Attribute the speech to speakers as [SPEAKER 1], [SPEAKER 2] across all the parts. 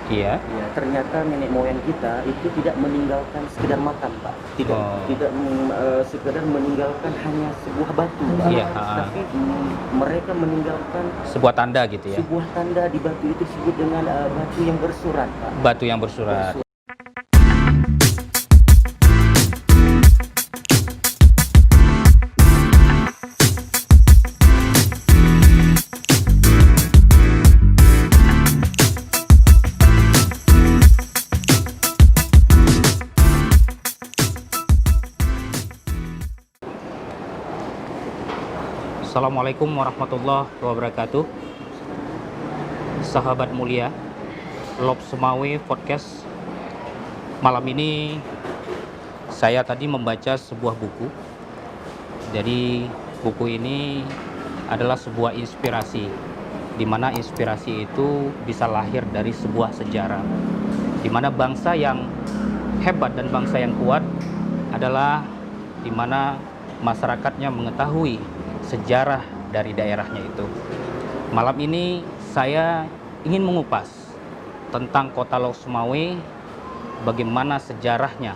[SPEAKER 1] Iya.
[SPEAKER 2] Ya, ternyata nenek moyang kita itu tidak meninggalkan sekedar makan, Pak. Tidak sekedar meninggalkan hanya sebuah batu, Pak.
[SPEAKER 1] Iya,
[SPEAKER 2] Tapi mereka meninggalkan
[SPEAKER 1] sebuah tanda gitu ya.
[SPEAKER 2] sebuah tanda di batu itu disebut dengan batu yang bersurat, Pak.
[SPEAKER 1] Batu yang bersurat. Assalamualaikum warahmatullahi wabarakatuh. Sahabat mulia, Lob Semawe Podcast. Malam ini saya tadi membaca sebuah buku. Jadi buku ini adalah sebuah inspirasi, di mana inspirasi itu bisa lahir dari sebuah sejarah, di mana bangsa yang hebat dan bangsa yang kuat adalah di mana masyarakatnya mengetahui sejarah dari daerahnya itu. Malam ini saya ingin mengupas tentang kota Lok Sumawe, bagaimana sejarahnya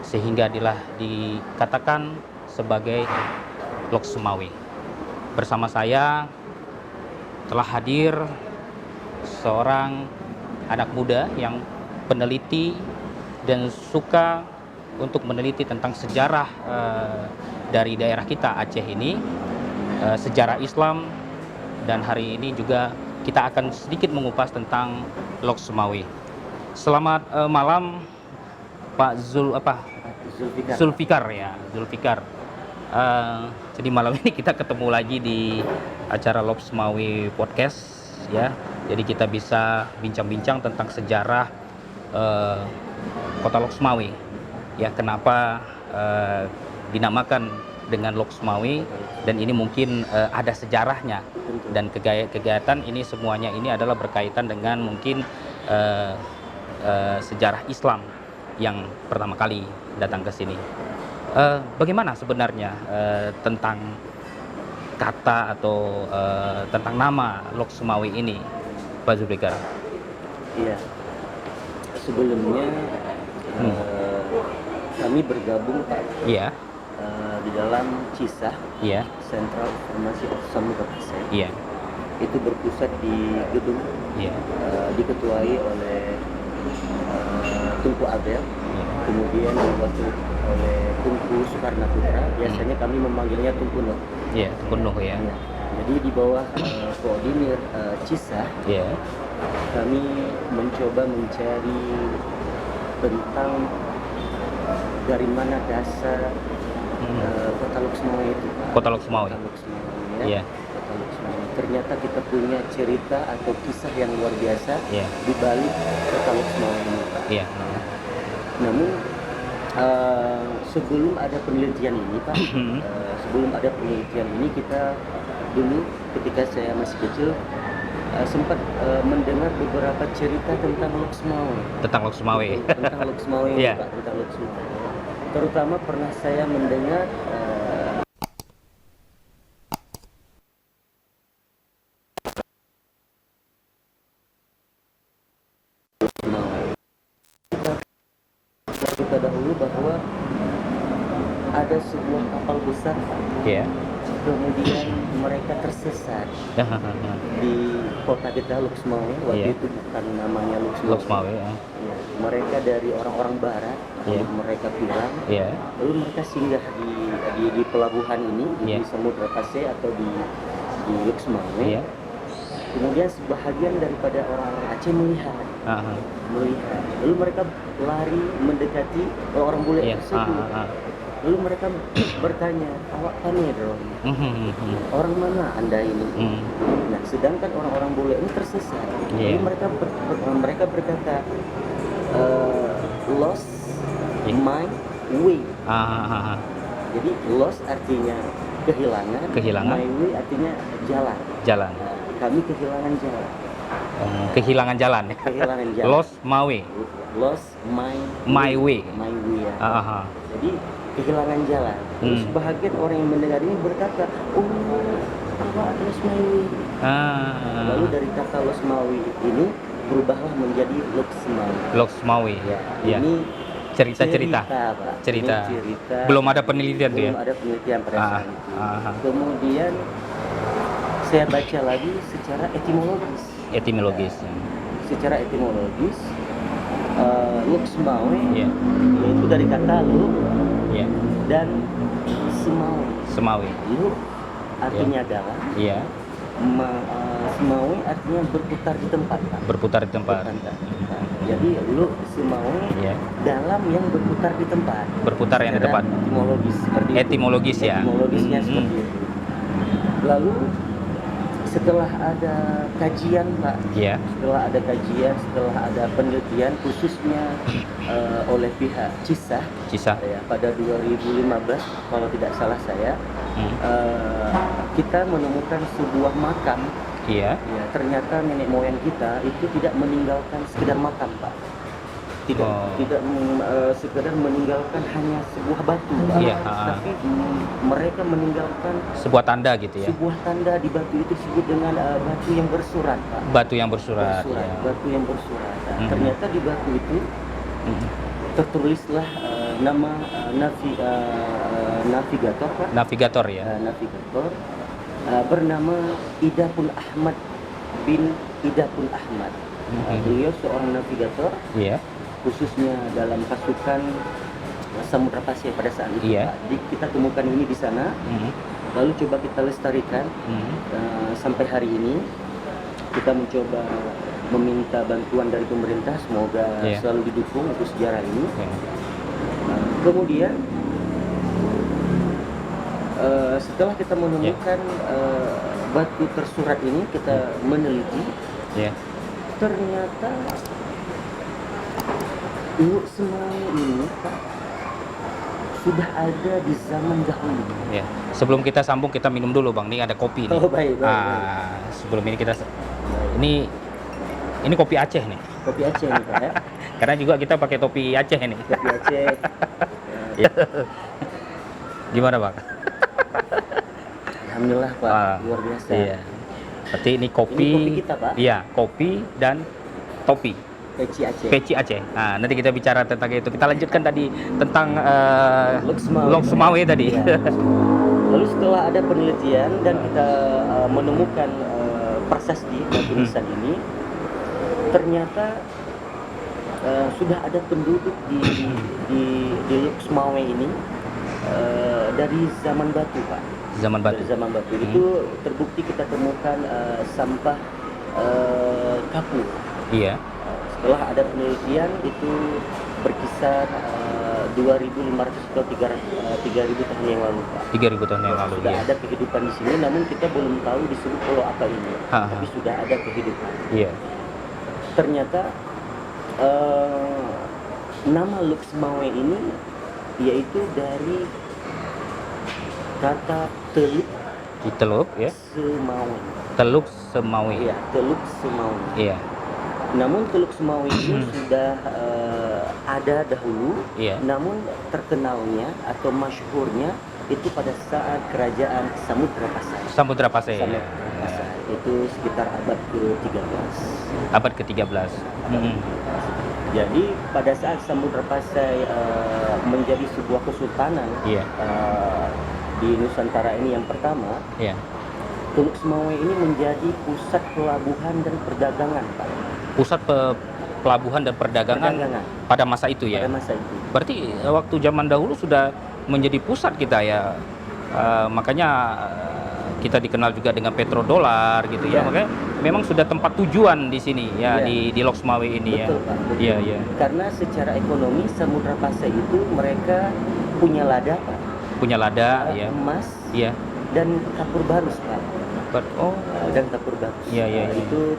[SPEAKER 1] sehingga dikatakan sebagai Lok Sumawe. Bersama saya telah hadir seorang anak muda yang peneliti dan suka untuk meneliti tentang sejarah dari daerah kita Aceh ini, sejarah Islam, dan hari ini juga kita akan sedikit mengupas tentang Lok Sumawe. Selamat malam Pak Zulfikar ya, Zulfikar. Jadi malam ini kita ketemu lagi di acara Lob Semawe Podcast ya. Jadi kita bisa bincang-bincang tentang sejarah kota Lok Sumawe. Ya, kenapa dinamakan dengan Lok Sumawe, dan ini mungkin ada sejarahnya, dan kegiatan ini semuanya ini adalah berkaitan dengan mungkin sejarah Islam yang pertama kali datang ke sini. Bagaimana sebenarnya tentang kata atau tentang nama Lok Sumawe ini, Pak Zulfikar?
[SPEAKER 2] Iya. Sebelumnya kami bergabung, Pak.
[SPEAKER 1] Iya.
[SPEAKER 2] Di dalam CISA,
[SPEAKER 1] Iya.
[SPEAKER 2] Central Informasi of Samudra Aceh.
[SPEAKER 1] Iya.
[SPEAKER 2] Itu berpusat di gedung,
[SPEAKER 1] Iya.
[SPEAKER 2] diketuai oleh Tunku Abel,
[SPEAKER 1] Iya.
[SPEAKER 2] kemudian diwakili oleh Tunku Soekarno Putra. Biasanya kami memanggilnya Tunku Nuh.
[SPEAKER 1] Iya, penuh ya.
[SPEAKER 2] Ya. Jadi di bawah koordinir CISA,
[SPEAKER 1] Iya.
[SPEAKER 2] kami mencoba mencari tentang dari mana dasar kota Lok Sumawe itu, Pak.
[SPEAKER 1] Kota Lok Sumawe.
[SPEAKER 2] Kota Lok Sumawe, ya.
[SPEAKER 1] Iya.
[SPEAKER 2] Kota Lok Sumawe. Ternyata kita punya cerita atau kisah yang luar biasa
[SPEAKER 1] Iya.
[SPEAKER 2] di balik kota Lok Sumawe ini, Pak.
[SPEAKER 1] Iya.
[SPEAKER 2] Namun sebelum ada penelitian ini, Pak, sebelum ada penelitian ini, kita dulu ketika saya masih kecil sempat mendengar beberapa cerita tentang Lok Sumawe.
[SPEAKER 1] Tentang Lok Sumawe.
[SPEAKER 2] Tentang Lok Sumawe,
[SPEAKER 1] Iya.
[SPEAKER 2] Pak, tentang Lok Sumawe. Terutama pernah saya mendengar kita dahulu bahwa ada sebuah kapal besar, Pak.
[SPEAKER 1] Iya.
[SPEAKER 2] Kemudian mereka tersesat di kota kita Lok Sumawe. Waktu
[SPEAKER 1] Iya.
[SPEAKER 2] itu bukan namanya Lok Sumawe.
[SPEAKER 1] Lok Sumawe ya.
[SPEAKER 2] Ya, mereka dari orang-orang barat,
[SPEAKER 1] Iya.
[SPEAKER 2] mereka pulang,
[SPEAKER 1] Iya.
[SPEAKER 2] lalu mereka singgah di pelabuhan ini,
[SPEAKER 1] Iya.
[SPEAKER 2] di Samudra Aceh atau di Lok Sumawe.
[SPEAKER 1] Iya.
[SPEAKER 2] Kemudian sebahagian daripada orang Aceh melihat, lalu mereka lari mendekati orang bule
[SPEAKER 1] Iya.
[SPEAKER 2] tersebut. Lalu mereka bertanya, awak kami dong, orang mana anda ini? Nah, sedangkan orang-orang bule ini tersesat.
[SPEAKER 1] Iya.
[SPEAKER 2] Lalu mereka berkata, lost my way. Jadi lost artinya kehilangan, my way artinya jalan.
[SPEAKER 1] Jalan.
[SPEAKER 2] Kami kehilangan jalan.
[SPEAKER 1] Kehilangan jalan.
[SPEAKER 2] Kehilangan jalan.
[SPEAKER 1] Lost Mawe.
[SPEAKER 2] Lost
[SPEAKER 1] My way.
[SPEAKER 2] My way ya. Jadi kehilangan jalan. Terus sebahagian orang yang mendengar ini berkata, oh, apa lost my way. Lalu dari kata lost my way ini berubahlah menjadi Lok Semawi.
[SPEAKER 1] Lok Semawi.
[SPEAKER 2] Ya,
[SPEAKER 1] Ya.
[SPEAKER 2] ini
[SPEAKER 1] Cerita-cerita.
[SPEAKER 2] Pak.
[SPEAKER 1] Cerita.
[SPEAKER 2] Ini cerita.
[SPEAKER 1] Belum ada penelitian tuh ya?
[SPEAKER 2] Belum ada penelitian pada saat itu.
[SPEAKER 1] ah.
[SPEAKER 2] Kemudian saya baca lagi secara etimologis.
[SPEAKER 1] Etimologis.
[SPEAKER 2] Secara etimologis, Lok Semawi
[SPEAKER 1] Ya.
[SPEAKER 2] yaitu dari kata Luk
[SPEAKER 1] Ya.
[SPEAKER 2] dan Semawi.
[SPEAKER 1] Semawi.
[SPEAKER 2] Luk artinya dalam,
[SPEAKER 1] Iya.
[SPEAKER 2] Semawi artinya berputar di tempat, Pak.
[SPEAKER 1] Berputar di tempat.
[SPEAKER 2] Berputar. Jadi Luk Semawi
[SPEAKER 1] Ya.
[SPEAKER 2] dalam yang berputar di tempat.
[SPEAKER 1] Berputar yang di
[SPEAKER 2] Secara
[SPEAKER 1] tempat.
[SPEAKER 2] Etimologis seperti itu.
[SPEAKER 1] Etimologis ya.
[SPEAKER 2] Etimologisnya
[SPEAKER 1] Hmm.
[SPEAKER 2] seperti itu. Lalu setelah ada kajian, Pak,
[SPEAKER 1] Iya.
[SPEAKER 2] setelah ada penelitian khususnya oleh pihak CISA
[SPEAKER 1] Kisah.
[SPEAKER 2] ya, pada 2015 kalau tidak salah saya,
[SPEAKER 1] Hmm.
[SPEAKER 2] kita menemukan sebuah makam.
[SPEAKER 1] Iya.
[SPEAKER 2] Ya, ternyata nenek moyang kita itu tidak meninggalkan sekedar makam, Pak. Tidak
[SPEAKER 1] Oh.
[SPEAKER 2] sekedar meninggalkan hanya sebuah batu, Pak.
[SPEAKER 1] Iya,
[SPEAKER 2] Tapi mereka meninggalkan
[SPEAKER 1] Sebuah tanda gitu ya.
[SPEAKER 2] sebuah tanda di batu itu disebut dengan batu yang bersurat, Pak.
[SPEAKER 1] Batu yang bersurat. Ya.
[SPEAKER 2] Batu yang bersurat. Nah,
[SPEAKER 1] Mhm.
[SPEAKER 2] ternyata di batu itu
[SPEAKER 1] Hmm.
[SPEAKER 2] tertulislah nama navigator, Pak.
[SPEAKER 1] Navigator ya.
[SPEAKER 2] Navigator bernama Idapun Ahmad bin Idapun Ahmad.
[SPEAKER 1] Mhm.
[SPEAKER 2] Beliau seorang navigator
[SPEAKER 1] Iya.
[SPEAKER 2] khususnya dalam pasukan Samudra Pasai pada saat itu.
[SPEAKER 1] Iya.
[SPEAKER 2] Pak. Jadi kita temukan ini di sana,
[SPEAKER 1] Hmm.
[SPEAKER 2] lalu coba kita lestarikan
[SPEAKER 1] Hmm.
[SPEAKER 2] sampai hari ini. Kita mencoba meminta bantuan dari pemerintah, semoga
[SPEAKER 1] Iya.
[SPEAKER 2] selalu didukung untuk sejarah ini.
[SPEAKER 1] Oke.
[SPEAKER 2] Kemudian setelah kita menemukan batu tersurat ini, kita meneliti,
[SPEAKER 1] Iya.
[SPEAKER 2] ternyata Luk Semawi ini, Pak, sudah ada di zaman dahulu.
[SPEAKER 1] Ya. Sebelum kita sambung kita minum dulu Bang. Ini ada kopi nih.
[SPEAKER 2] Oh, baik.
[SPEAKER 1] Sebelum ini kita ini kopi Aceh nih.
[SPEAKER 2] Kopi Aceh nih, Pak, ya.
[SPEAKER 1] Karena juga kita pakai topi Aceh ini.
[SPEAKER 2] Kopi Aceh.
[SPEAKER 1] Gimana Bang?
[SPEAKER 2] Alhamdulillah, Pak, luar biasa.
[SPEAKER 1] Iya. Berarti ini kopi.
[SPEAKER 2] Ini kopi kita, Pak.
[SPEAKER 1] Iya, kopi dan topi.
[SPEAKER 2] Peci Aceh.
[SPEAKER 1] Peci Aceh. Nah, nanti kita bicara tentang itu. Kita lanjutkan tadi tentang
[SPEAKER 2] Lok Semawi
[SPEAKER 1] tadi.
[SPEAKER 2] Iya. Lalu setelah ada penelitian dan kita menemukan prasasti batu nisan ini, ternyata sudah ada penduduk di Lok Semawi ini dari zaman batu, Pak.
[SPEAKER 1] Zaman batu.
[SPEAKER 2] Dari zaman batu itu terbukti kita temukan sampah kapur.
[SPEAKER 1] Iya.
[SPEAKER 2] Setelah ada penelitian itu berkisar 2.500 atau 3.000 tahun yang lalu, Pak.
[SPEAKER 1] 3.000 tahun yang lalu.
[SPEAKER 2] Sudah
[SPEAKER 1] Iya.
[SPEAKER 2] ada kehidupan di sini, namun kita belum tahu disebut pulau apa ini. Tapi sudah ada kehidupan.
[SPEAKER 1] Iya.
[SPEAKER 2] Ternyata nama Luk Semawi ini yaitu dari kata Teluk
[SPEAKER 1] Teluk ya.
[SPEAKER 2] Semawi.
[SPEAKER 1] Teluk Semawi.
[SPEAKER 2] Iya, Teluk Semawi.
[SPEAKER 1] Iya.
[SPEAKER 2] Namun Teluk Semawi ini sudah ada dahulu,
[SPEAKER 1] Iya.
[SPEAKER 2] namun terkenalnya atau masyhurnya itu pada saat kerajaan Samudra Pasai.
[SPEAKER 1] Samudra Pasai.
[SPEAKER 2] Samudra
[SPEAKER 1] Ya.
[SPEAKER 2] Pasai. Itu sekitar abad ke-13.
[SPEAKER 1] Abad ke-13.
[SPEAKER 2] Jadi pada saat Samudra Pasai menjadi sebuah kesultanan
[SPEAKER 1] Iya.
[SPEAKER 2] di Nusantara ini yang pertama,
[SPEAKER 1] Iya.
[SPEAKER 2] Teluk Semawi ini menjadi pusat pelabuhan dan perdagangan, Pak.
[SPEAKER 1] Pusat pelabuhan dan perdagangan pada masa itu ya.
[SPEAKER 2] Pada masa itu.
[SPEAKER 1] Berarti waktu zaman dahulu sudah menjadi pusat kita ya. Makanya kita dikenal juga dengan petrodolar gitu ya.
[SPEAKER 2] Ya.
[SPEAKER 1] Makanya memang sudah tempat tujuan di sini ya,
[SPEAKER 2] Ya.
[SPEAKER 1] di Lok Semawi ini
[SPEAKER 2] Betul,
[SPEAKER 1] ya.
[SPEAKER 2] Pak. Betul.
[SPEAKER 1] Iya, iya.
[SPEAKER 2] Karena secara ekonomi Samudra Pasai itu mereka punya lada, Pak.
[SPEAKER 1] Punya lada ya.
[SPEAKER 2] Emas
[SPEAKER 1] Iya.
[SPEAKER 2] dan kapur barus, Pak.
[SPEAKER 1] Oh.
[SPEAKER 2] Dan kapur barus.
[SPEAKER 1] Iya, iya, iya.
[SPEAKER 2] Itu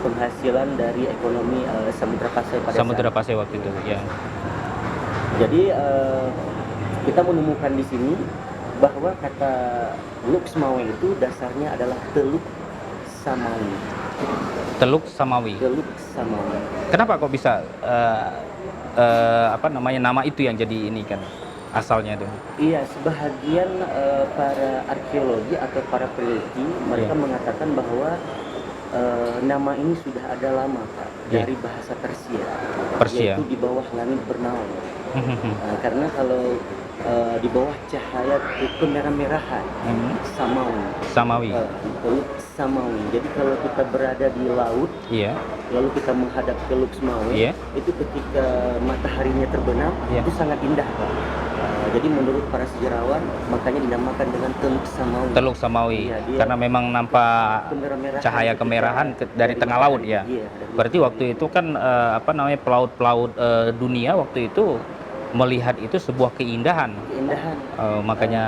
[SPEAKER 2] penghasilan dari ekonomi Samudra Pasai pada
[SPEAKER 1] Samudra
[SPEAKER 2] saat.
[SPEAKER 1] Pasai waktu itu ya.
[SPEAKER 2] Jadi kita menemukan di sini bahwa kata Luk Semawi itu dasarnya adalah Teluk Samawi.
[SPEAKER 1] Teluk Samawi.
[SPEAKER 2] Teluk Samawi.
[SPEAKER 1] Kenapa kok bisa nama itu yang jadi ini kan asalnya tuh?
[SPEAKER 2] Iya, sebahagian para arkeologi atau para peneliti mereka
[SPEAKER 1] Iya.
[SPEAKER 2] mengatakan bahwa nama ini sudah ada lama Pak,
[SPEAKER 1] Iya.
[SPEAKER 2] dari bahasa Persia,
[SPEAKER 1] Persia.
[SPEAKER 2] yaitu di bawah langit bernaung. Karena kalau di bawah cahaya kemerah-merahan,
[SPEAKER 1] Mhm.
[SPEAKER 2] samawi,
[SPEAKER 1] Samawi.
[SPEAKER 2] Teluk Samawi. Jadi kalau kita berada di laut,
[SPEAKER 1] Iya.
[SPEAKER 2] lalu kita menghadap ke Luxmawe,
[SPEAKER 1] Iya.
[SPEAKER 2] itu ketika mataharinya terbenam,
[SPEAKER 1] Iya.
[SPEAKER 2] itu sangat indah Pak. Jadi menurut para sejarawan, makanya dinamakan dengan Teluk Samawi.
[SPEAKER 1] Teluk Samawi.
[SPEAKER 2] Iya, dia
[SPEAKER 1] Karena memang nampak
[SPEAKER 2] kemerah-merahan
[SPEAKER 1] cahaya
[SPEAKER 2] ketika
[SPEAKER 1] kemerahan dari tengah laut ya.
[SPEAKER 2] Iya, dari
[SPEAKER 1] Berarti waktu itu kan apa namanya pelaut-pelaut dunia waktu itu melihat itu sebuah keindahan.
[SPEAKER 2] keindahan.
[SPEAKER 1] Makanya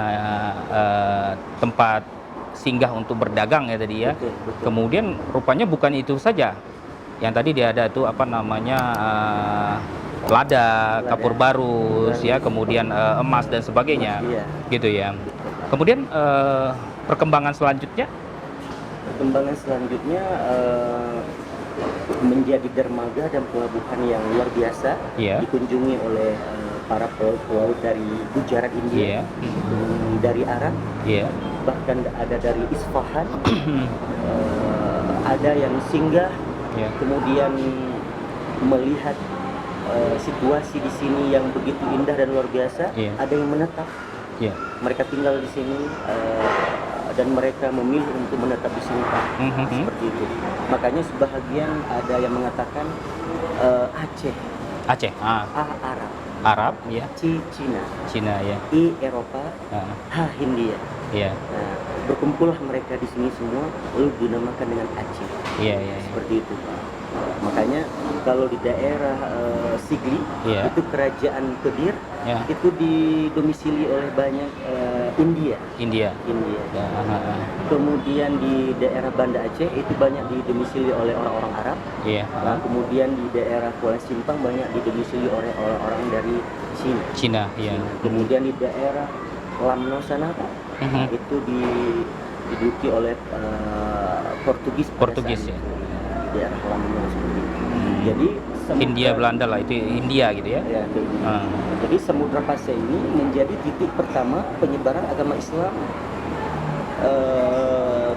[SPEAKER 1] tempat singgah untuk berdagang ya tadi ya.
[SPEAKER 2] Betul, betul.
[SPEAKER 1] Kemudian rupanya bukan itu saja. Yang tadi dia ada tuh apa namanya lada, kapur barus ya, kemudian emas dan sebagainya.
[SPEAKER 2] Iya.
[SPEAKER 1] Gitu ya. Kemudian perkembangan selanjutnya
[SPEAKER 2] Perkembangan selanjutnya menjadi dermaga dan pelabuhan yang luar biasa,
[SPEAKER 1] Iya.
[SPEAKER 2] dikunjungi oleh para pelaut dari Gujarat
[SPEAKER 1] Iya.
[SPEAKER 2] India, dari Arab,
[SPEAKER 1] Iya.
[SPEAKER 2] bahkan ada dari Isfahan, ada yang singgah,
[SPEAKER 1] Iya.
[SPEAKER 2] kemudian melihat situasi di sini yang begitu indah dan luar biasa.
[SPEAKER 1] Iya.
[SPEAKER 2] Ada yang menetap,
[SPEAKER 1] Iya.
[SPEAKER 2] mereka tinggal di sini dan mereka memilih untuk menetap di sini Pak.
[SPEAKER 1] Mhm.
[SPEAKER 2] Seperti itu. Makanya sebahagian ada yang mengatakan Aceh,
[SPEAKER 1] Aceh,
[SPEAKER 2] A Arab,
[SPEAKER 1] Arab, ya,
[SPEAKER 2] C Cina,
[SPEAKER 1] Cina ya.
[SPEAKER 2] I Eropa,
[SPEAKER 1] Ah,
[SPEAKER 2] H Hindia.
[SPEAKER 1] iya.
[SPEAKER 2] Nah, berkumpullah mereka di sini semua lalu dinamakan dengan Aceh.
[SPEAKER 1] Iya, iya, iya.
[SPEAKER 2] Seperti itu Pak. Makanya kalau di daerah Sigli,
[SPEAKER 1] Iya.
[SPEAKER 2] itu kerajaan Kedir,
[SPEAKER 1] Ya.
[SPEAKER 2] itu didomisili oleh banyak India.
[SPEAKER 1] India.
[SPEAKER 2] India.
[SPEAKER 1] Ya,
[SPEAKER 2] Kemudian di daerah Banda Aceh itu banyak didomisili oleh orang-orang Arab.
[SPEAKER 1] iya.
[SPEAKER 2] Nah, kemudian di daerah Kuala Simpang banyak didomisili oleh orang-orang dari Cina.
[SPEAKER 1] Cina, iya.
[SPEAKER 2] Kemudian di daerah Lamno sana Pak,
[SPEAKER 1] Mhm.
[SPEAKER 2] itu diduduki oleh Portugis. pada
[SPEAKER 1] Portugis,
[SPEAKER 2] saat
[SPEAKER 1] ya.
[SPEAKER 2] itu. Di daerah Lamno seperti itu. Jadi
[SPEAKER 1] Hindia Belanda lah, itu India gitu ya.
[SPEAKER 2] Ya, kayak gitu.
[SPEAKER 1] Ah.
[SPEAKER 2] Jadi Samudra Pasai ini menjadi titik pertama penyebaran agama Islam.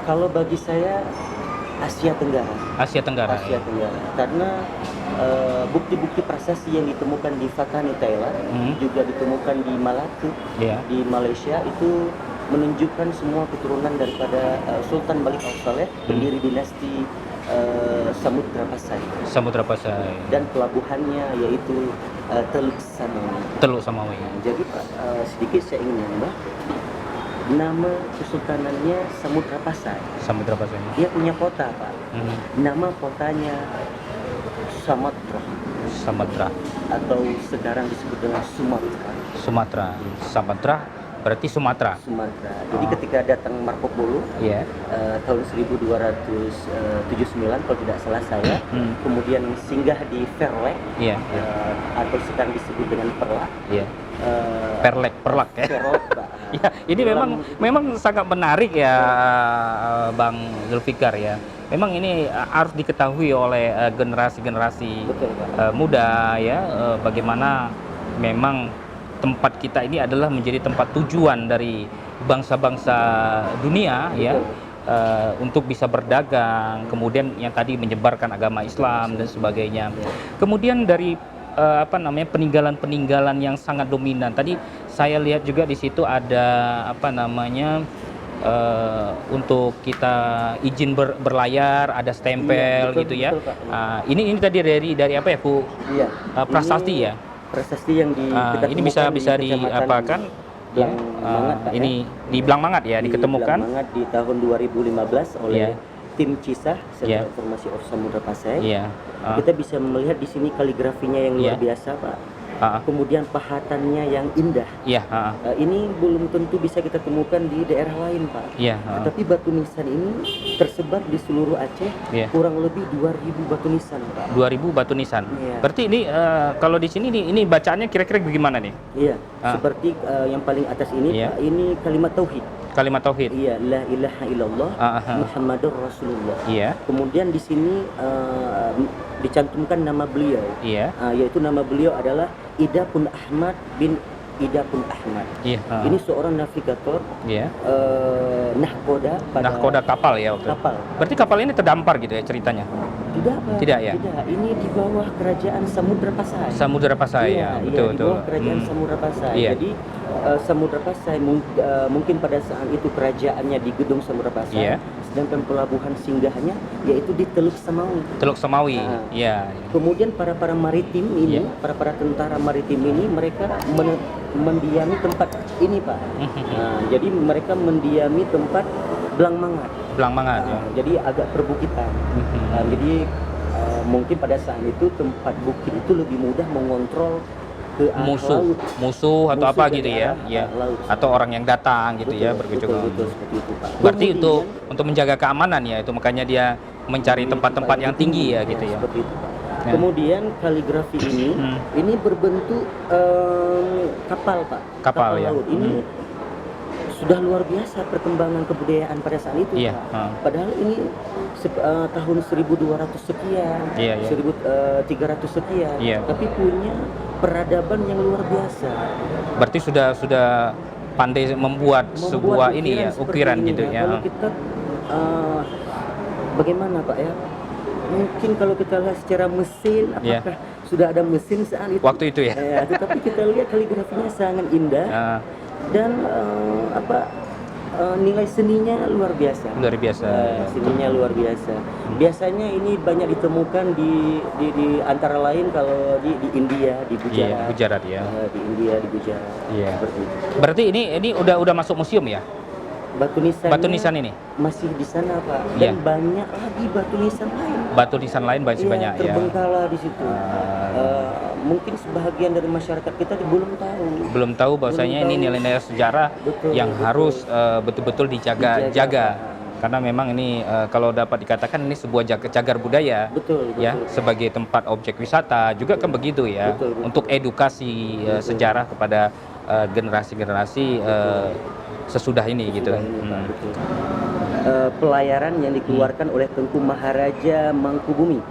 [SPEAKER 2] Kalau bagi saya Asia Tenggara.
[SPEAKER 1] Asia Tenggara.
[SPEAKER 2] Asia
[SPEAKER 1] Ya.
[SPEAKER 2] Tenggara. Karena bukti-bukti prasasti yang ditemukan di Fatani Thailand,
[SPEAKER 1] Hmm.
[SPEAKER 2] juga ditemukan di Malacca,
[SPEAKER 1] Iya.
[SPEAKER 2] di Malaysia, itu menunjukkan semua keturunan daripada Sultan Malik Al-Saleh, pendiri dinasti Samudra Pasai,
[SPEAKER 1] Samudra Pasai.
[SPEAKER 2] dan pelabuhannya yaitu Teluk Samawi.
[SPEAKER 1] Teluk Samawi.
[SPEAKER 2] Jadi Pak, sedikit saya ingin menambah, nama kesultanannya Samudra Pasai.
[SPEAKER 1] Samudra Pasai.
[SPEAKER 2] Dia punya kota Pak,
[SPEAKER 1] Mhm.
[SPEAKER 2] nama kotanya Samatra,
[SPEAKER 1] Samudra.
[SPEAKER 2] atau sekarang disebut dengan Sumatra.
[SPEAKER 1] Sumatera. Samudra berarti Sumatera.
[SPEAKER 2] Sumatera. Jadi ketika datang Marco Polo
[SPEAKER 1] Iya.
[SPEAKER 2] tahun 1279 kalau tidak salah saya,
[SPEAKER 1] Hmm.
[SPEAKER 2] kemudian singgah di Verlek,
[SPEAKER 1] Iya.
[SPEAKER 2] atau sekarang disebut dengan Perlak.
[SPEAKER 1] Iya.
[SPEAKER 2] eh,
[SPEAKER 1] Perlak ya.
[SPEAKER 2] Verlek, Pak.
[SPEAKER 1] Ya, ini memang sangat menarik ya, Bang Zulfikar ya. Memang ini harus diketahui oleh generasi-generasi
[SPEAKER 2] Betul Pak.
[SPEAKER 1] muda ya, bagaimana memang tempat kita ini adalah menjadi tempat tujuan dari bangsa-bangsa dunia ya, untuk bisa berdagang, kemudian yang tadi menyebarkan agama Islam dan sebagainya. Kemudian dari peninggalan-peninggalan yang sangat dominan. Tadi saya lihat juga di situ ada untuk kita izin berlayar, ada stempel
[SPEAKER 2] Iya, betul,
[SPEAKER 1] gitu ya.
[SPEAKER 2] betul, Pak.
[SPEAKER 1] Ini tadi dari apa ya, Bu?
[SPEAKER 2] Iya.
[SPEAKER 1] Prasasti
[SPEAKER 2] Ini
[SPEAKER 1] ya.
[SPEAKER 2] Prasasti yang kita
[SPEAKER 1] Ini bisa
[SPEAKER 2] temukan di
[SPEAKER 1] diapakan?
[SPEAKER 2] Blang
[SPEAKER 1] Ya,
[SPEAKER 2] Mangat, Pak,
[SPEAKER 1] ini di Blang Mangat ya,
[SPEAKER 2] di
[SPEAKER 1] diketemukan.
[SPEAKER 2] Blang Mangat di tahun 2015 oleh
[SPEAKER 1] Iya.
[SPEAKER 2] tim Cisah
[SPEAKER 1] Iya.
[SPEAKER 2] Sentra Informasi of Samudra Pasai.
[SPEAKER 1] Iya.
[SPEAKER 2] Kita bisa melihat di sini kaligrafinya yang luar
[SPEAKER 1] Iya.
[SPEAKER 2] biasa, Pak.
[SPEAKER 1] Ah,
[SPEAKER 2] Kemudian pahatannya yang indah.
[SPEAKER 1] iya,
[SPEAKER 2] Ini belum tentu bisa kita temukan di daerah lain, Pak.
[SPEAKER 1] iya,
[SPEAKER 2] Tetapi batu nisan ini tersebar di seluruh Aceh,
[SPEAKER 1] Iya.
[SPEAKER 2] kurang lebih 2000 batu nisan, Pak.
[SPEAKER 1] 2000 batu nisan.
[SPEAKER 2] Iya.
[SPEAKER 1] Berarti ini kalau di sini ini bacaannya kira-kira bagaimana nih?
[SPEAKER 2] Iya,
[SPEAKER 1] Ah.
[SPEAKER 2] seperti yang paling atas ini,
[SPEAKER 1] Iya.
[SPEAKER 2] Pak, ini kalimat tauhid.
[SPEAKER 1] Kalimat tauhid.
[SPEAKER 2] Iya, la ilaha illallah Muhammadur Rasulullah.
[SPEAKER 1] Iya.
[SPEAKER 2] Kemudian di sini dicantumkan nama beliau,
[SPEAKER 1] Iya.
[SPEAKER 2] yaitu nama beliau adalah Ida Pun Ahmad bin Idapun Ahmad.
[SPEAKER 1] Iya.
[SPEAKER 2] Ini seorang navigator
[SPEAKER 1] Iya.
[SPEAKER 2] nahkoda pada
[SPEAKER 1] Nahkoda kapal ya waktu itu.
[SPEAKER 2] kapal.
[SPEAKER 1] Berarti kapal ini terdampar gitu ya ceritanya.
[SPEAKER 2] Tidak, Pak.
[SPEAKER 1] Tidak, ya?
[SPEAKER 2] Tidak. Ini di bawah kerajaan Samudra Pasai.
[SPEAKER 1] Samudra Pasai
[SPEAKER 2] Iya,
[SPEAKER 1] ya, betul
[SPEAKER 2] iya,
[SPEAKER 1] betul.
[SPEAKER 2] di bawah kerajaan Samudra Pasai.
[SPEAKER 1] Iya.
[SPEAKER 2] Jadi Samudra Pasai mungkin pada saat itu kerajaannya di gedung Samudra Pasai,
[SPEAKER 1] Iya.
[SPEAKER 2] sedangkan pelabuhan singgahnya yaitu di Teluk Semawi.
[SPEAKER 1] Teluk Semawi.
[SPEAKER 2] Nah.
[SPEAKER 1] Iya.
[SPEAKER 2] Kemudian para maritim ini,
[SPEAKER 1] Iya.
[SPEAKER 2] para tentara maritim ini mereka mendiami tempat ini, Pak. Nah, jadi mereka mendiami tempat Blangmangat.
[SPEAKER 1] Belang Mangat ya.
[SPEAKER 2] Jadi agak perbukitan. Jadi mungkin pada saat itu tempat bukit itu lebih mudah mengontrol ke arah laut.
[SPEAKER 1] Musuh atau
[SPEAKER 2] Musuh
[SPEAKER 1] apa
[SPEAKER 2] dari
[SPEAKER 1] gitu ya.
[SPEAKER 2] arah
[SPEAKER 1] Ya.
[SPEAKER 2] laut.
[SPEAKER 1] Atau orang yang datang gitu ya
[SPEAKER 2] Betul,
[SPEAKER 1] berkunjung.
[SPEAKER 2] betul, seperti itu, Pak.
[SPEAKER 1] Berarti
[SPEAKER 2] Kemudian,
[SPEAKER 1] untuk menjaga keamanan ya, itu makanya dia mencari tempat-tempat yang tinggi ya gitu ya.
[SPEAKER 2] Seperti itu, Pak.
[SPEAKER 1] Ya.
[SPEAKER 2] Kemudian kaligrafi ini berbentuk kapal, Pak.
[SPEAKER 1] Kapal, ya.
[SPEAKER 2] laut. Ini sudah luar biasa perkembangan kebudayaan pada saat itu,
[SPEAKER 1] Iya,
[SPEAKER 2] Pak. Padahal ini tahun 1200 sekian,
[SPEAKER 1] Iya, iya.
[SPEAKER 2] 1300 sekian,
[SPEAKER 1] Iya.
[SPEAKER 2] tapi punya peradaban yang luar biasa.
[SPEAKER 1] Berarti sudah pandai membuat sebuah ini ya,
[SPEAKER 2] seperti
[SPEAKER 1] ukiran
[SPEAKER 2] ini.
[SPEAKER 1] gitu
[SPEAKER 2] Nah,
[SPEAKER 1] ya.
[SPEAKER 2] Kalau kita bagaimana, Pak ya? Mungkin kalau kita lihat secara mesin,
[SPEAKER 1] Iya.
[SPEAKER 2] apakah sudah ada mesin saat itu?
[SPEAKER 1] Waktu itu ya.
[SPEAKER 2] Tetapi kita lihat kaligrafinya sangat indah dan nilai seninya luar biasa.
[SPEAKER 1] Luar biasa.
[SPEAKER 2] Seninya luar biasa. Biasanya ini banyak ditemukan di antara lain kalau di India, di Gujarat.
[SPEAKER 1] Iya, Gujarat ya.
[SPEAKER 2] Di India, di Gujarat.
[SPEAKER 1] Iya.
[SPEAKER 2] Seperti itu.
[SPEAKER 1] Berarti ini udah masuk museum ya?
[SPEAKER 2] Batu
[SPEAKER 1] Nisan ini.
[SPEAKER 2] masih di sana, Pak.
[SPEAKER 1] Iya.
[SPEAKER 2] Dan banyak lagi batu nisan lain.
[SPEAKER 1] Batu nisan lain masih
[SPEAKER 2] Iya,
[SPEAKER 1] banyak ya.
[SPEAKER 2] terbengkalai di situ. Mungkin sebagian dari masyarakat kita belum tahu.
[SPEAKER 1] Belum tahu bahwasanya ini nilai-nilai sejarah
[SPEAKER 2] Betul,
[SPEAKER 1] yang
[SPEAKER 2] betul.
[SPEAKER 1] harus betul-betul dijaga.
[SPEAKER 2] Dijaga.
[SPEAKER 1] Karena memang ini kalau dapat dikatakan ini sebuah cagar budaya.
[SPEAKER 2] Betul,
[SPEAKER 1] Ya,
[SPEAKER 2] betul.
[SPEAKER 1] sebagai tempat objek wisata juga kan begitu ya.
[SPEAKER 2] Betul, betul.
[SPEAKER 1] Untuk edukasi sejarah kepada generasi-generasi sesudah ini gitu.
[SPEAKER 2] Sudah ini, Pak, betul. Pelayaran yang dikeluarkan oleh Tengku Maharaja Mangkubumi,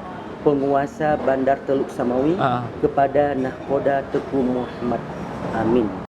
[SPEAKER 2] penguasa Bandar Teluk Samawi, kepada Nahkoda Teku Muhammad Amin.